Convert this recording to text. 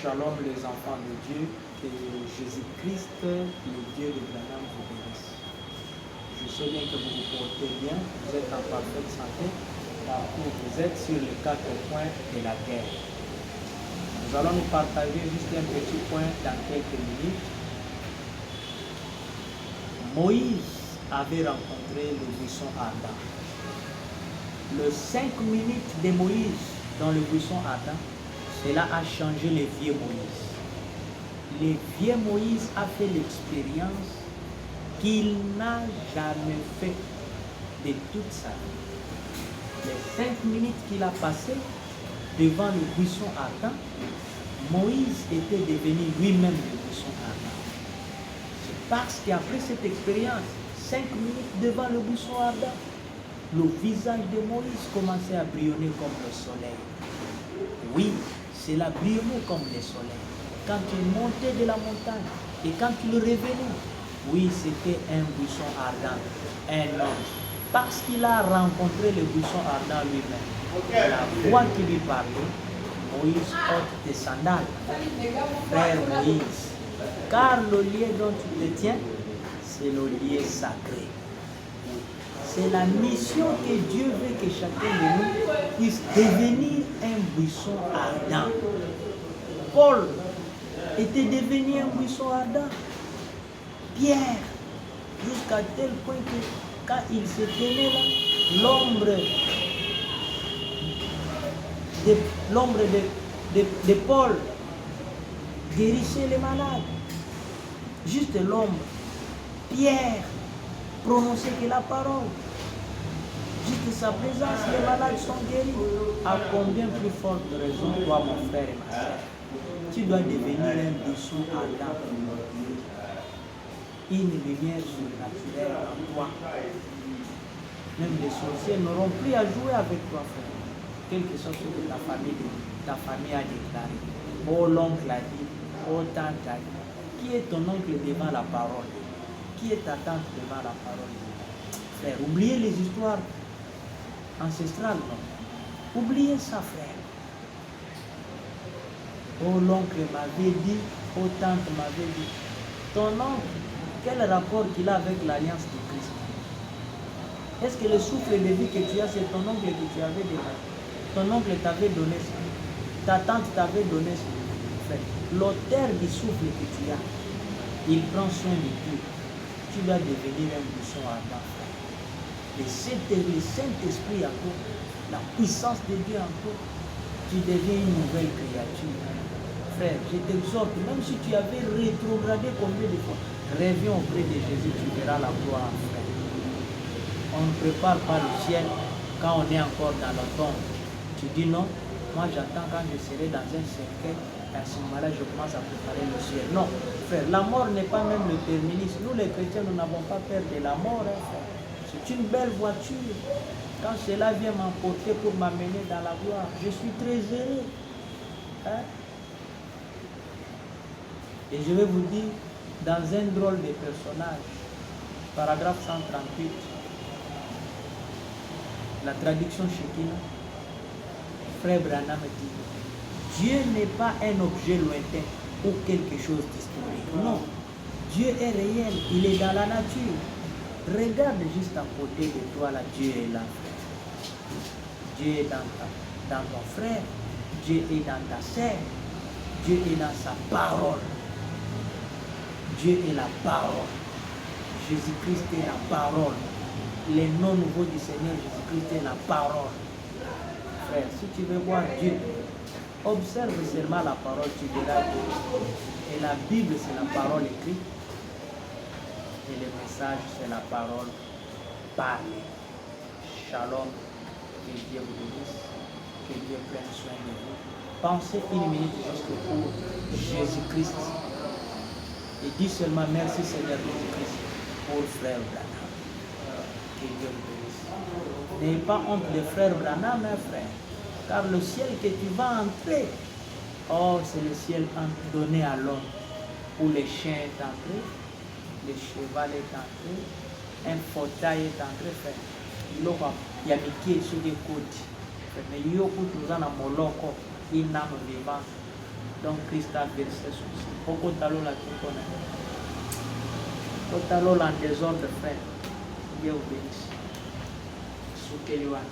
Shalom les enfants de Dieu, que Jésus-Christ, le Dieu de Branham, vous bénisse. Je sais bien que vous vous portez bien, vous êtes en parfaite santé, partout vous êtes sur les 4 points de la terre. Nous allons nous partager juste un petit point dans quelques minutes. Moïse avait rencontré le buisson ardent. Le 5 minutes de Moïse dans le buisson ardent, cela a changé le vieux Moïse. Le vieux Moïse a fait l'expérience qu'il n'a jamais fait de toute sa vie. Les 5 minutes qu'il a passées devant le buisson ardent, Moïse était devenu lui-même le buisson ardent. C'est parce qu'après cette expérience, 5 minutes devant le buisson ardent, le visage de Moïse commençait à briller comme le soleil. Oui, cela brillait comme le soleil. Quand il montait de la montagne et quand il revenait, oui, c'était un buisson ardent, un homme. Parce qu'il a rencontré le buisson ardent lui-même. La voix qui lui parlait, Moïse ôte tes sandales, frère Moïse. Car le lieu dont tu te tiens, c'est le lieu sacré. C'est la mission que Dieu veut que chacun de nous puisse devenir un buisson ardent. Paul était devenu un buisson ardent. Pierre, jusqu'à tel point que quand il se tenait là, l'ombre de Paul guérissait les malades. Juste l'ombre. Pierre prononçait que la parole. Juste sa présence, les malades sont guéris. À combien plus forte raison, toi, mon frère et ma soeur, tu dois devenir un buisson ardent. Une lumière surnaturelle en toi. Même les sorciers n'auront plus à jouer avec toi, frère. Quelque chose que ta famille a déclaré. Oh, l'oncle a dit, oh, tante a dit. Qui est ton oncle devant la parole? Qui est ta tante devant la parole? Frère, oubliez les histoires ancestrales, non? Oubliez ça, frère. Oh, l'oncle m'avait dit, oh, tante m'avait dit. Ton oncle, quel rapport qu'il a avec l'alliance de Christ? Est-ce que le souffle de vie que tu as, c'est ton oncle que tu avais donné? Ton oncle t'avait donné ça. Ta tante t'avait donné ça. L'auteur du souffle que tu as, il prend soin de toi. Tu dois devenir un buisson ardent. Le Saint-Esprit encore, la puissance de Dieu encore, tu deviens une nouvelle créature. Frère, je t'exhorte, même si tu avais rétrogradé combien de fois, reviens auprès de Jésus, tu verras la gloire, frère. On ne prépare pas le ciel quand on est encore dans le tombe. Tu dis non, moi j'attends quand je serai dans un cercueil, à ce moment-là je commence à préparer le ciel. Non, frère, la mort n'est pas même le terminus. Nous les chrétiens, nous n'avons pas peur de la mort, hein, frère. C'est une belle voiture. Quand cela vient m'emporter pour m'amener dans la gloire, je suis très heureux. Hein? Et je vais vous dire, dans un drôle de personnage, paragraphe 138, la traduction Shekinah, frère Branham dit, Dieu n'est pas un objet lointain ou quelque chose d'historique. Non, Dieu est réel, il est dans la nature. Regarde juste à côté de toi, là, Dieu est là. Dieu est dans ton frère, Dieu est dans ta sœur, Dieu est dans sa parole. Dieu est la parole. Jésus-Christ est la parole. Le nom nouveau du Seigneur Jésus-Christ est la parole. Frère, si tu veux voir Dieu, observe seulement la parole, tu verras Dieu. Et la Bible, c'est la parole écrite. Et le message, c'est la parole parlée. Shalom. Que Dieu vous bénisse. Que Dieu prenne soin de vous. Pensez une minute juste pour Jésus-Christ. Et dis seulement merci Seigneur Jésus-Christ pour frère Branham. Que Dieu vous bénisse. N'ayez pas honte de frère Branham, hein, frère. Car le ciel que tu vas entrer, oh, c'est le ciel donné à l'homme. Où le chien est entré, le cheval est entré, un fauteuil est entré, frère. Il y a mis sur des côtes. Mais il y a beaucoup de gens à Moloko, une âme vivante. Donc Christ a versé son sang. Pourquoi t'allons la qui connaît? Pourquoi t'allons en désordre, frère? Dieu vous bénisse. Soukeliwan.